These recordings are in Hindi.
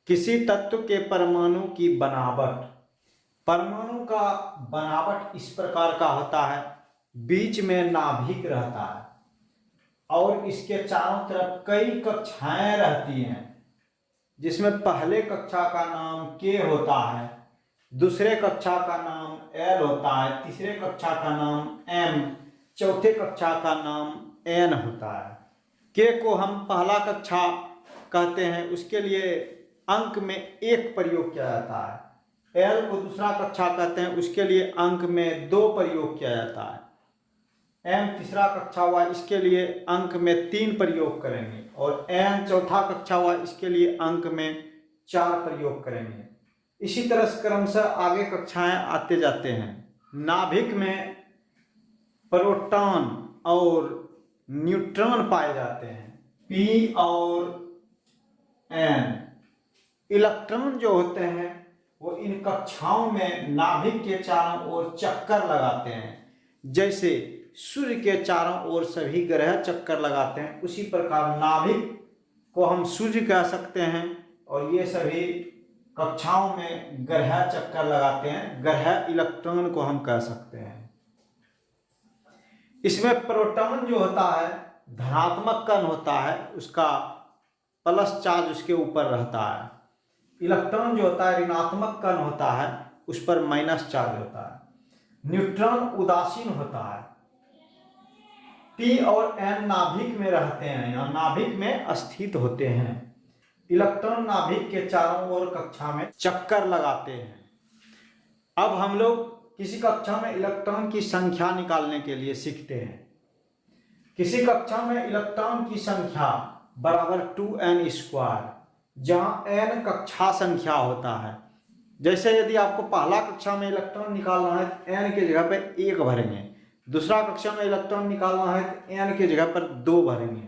किसी तत्व के परमाणु की बनावट। परमाणु का बनावट इस प्रकार का होता है, बीच में नाभिक रहता है और इसके चारों तरफ कई कक्षाएं रहती हैं, जिसमें पहले कक्षा का नाम के होता है, दूसरे कक्षा का नाम एल होता है, तीसरे कक्षा का नाम एम, चौथे कक्षा का नाम एन होता है। के को हम पहला कक्षा कहते हैं, उसके लिए अंक में 1 प्रयोग किया जाता है। एल को दूसरा कक्षा कहते हैं, उसके लिए अंक में 2 प्रयोग किया जाता है। एम तीसरा कक्षा हुआ, इसके लिए अंक में 3 प्रयोग करेंगे और एन चौथा कक्षा हुआ, इसके लिए अंक में 4 प्रयोग करेंगे। इसी तरह से क्रमशः आगे कक्षाएं आते जाते हैं। नाभिक में प्रोटॉन और न्यूट्रॉन पाए जाते हैं, पी और एन। इलेक्ट्रॉन जो होते हैं वो इन कक्षाओं में नाभिक के चारों ओर चक्कर लगाते हैं। जैसे सूर्य के चारों ओर सभी ग्रह चक्कर लगाते हैं, उसी प्रकार नाभिक को हम सूर्य कह सकते हैं और ये सभी कक्षाओं में ग्रह चक्कर लगाते हैं, ग्रह इलेक्ट्रॉन को हम कह सकते हैं। इसमें प्रोटॉन जो होता है धनात्मक कण होता है, उसका प्लस चार्ज उसके ऊपर रहता है। इलेक्ट्रॉन जो होता है ऋणात्मक कण होता है, उस पर माइनस चार्ज होता है। न्यूट्रॉन उदासीन होता है। पी और एन नाभिक में रहते हैं या नाभिक में स्थित होते हैं। इलेक्ट्रॉन नाभिक के चारों ओर कक्षा में चक्कर लगाते हैं। अब हम लोग किसी कक्षा में इलेक्ट्रॉन की संख्या निकालने के लिए सीखते हैं। किसी कक्षा में इलेक्ट्रॉन की संख्या बराबर 2n², जहां n कक्षा संख्या होता है। जैसे यदि आपको पहला कक्षा में इलेक्ट्रॉन निकालना है तो n के जगह पर 1 भरेंगे, दूसरा कक्षा में इलेक्ट्रॉन निकालना है तो n के जगह पर 2 भरेंगे।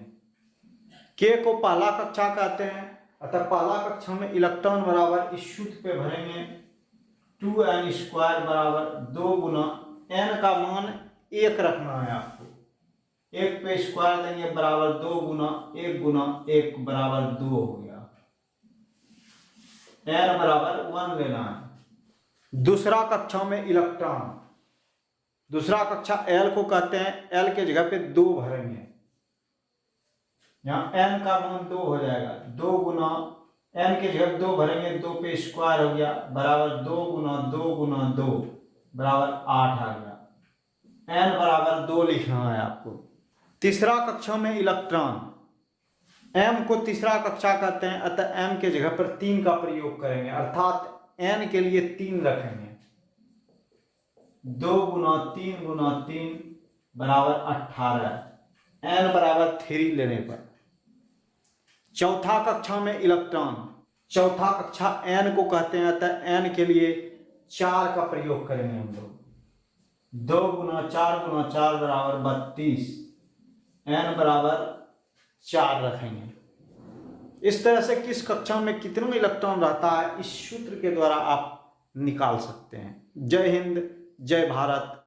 k को पहला कक्षा कहते हैं, अतः पहला कक्षा में इलेक्ट्रॉन बराबर इस सूत्र पे भरेंगे 2n² बराबर 2 गुना n का मान 1 रखना है आपको। 1 पे स्क्वायर देंगे बराबर 2 गुना 1 गुना 1 बराबर 2 हो गया। n बराबर 1 लेना है। दूसरा कक्षा में इलेक्ट्रॉन, दूसरा कक्षा L को कहते हैं, L के जगह पे 2 भरेंगे। यहाँ n का मान 2 हो जाएगा। 2 गुना n के जगह 2 भरेंगे, 2 पे स्क्वायर हो गया बराबर 2 गुना 2 गुना 2 बराबर 8 आ गया। n बराबर 2 लिखना है आपको। तीसरा कक्षा में इलेक्ट्रॉन, m को तीसरा कक्षा कहते हैं, अतः m के जगह पर 3 का प्रयोग करेंगे, अर्थात n के लिए 3 रखेंगे। 2 गुना 3 गुना 3 बराबर 18, n बराबर 3 लेने पर। चौथा कक्षा में इलेक्ट्रॉन, चौथा कक्षा n को कहते हैं, अतः n के लिए 4 का प्रयोग करेंगे हम लोग। 2 गुना 4 गुना 4 बराबर 32, n बराबर 4 रखेंगे। इस तरह से किस कक्षा में कितना इलेक्ट्रॉन रहता है, इस सूत्र के द्वारा आप निकाल सकते हैं। जय हिंद, जय भारत।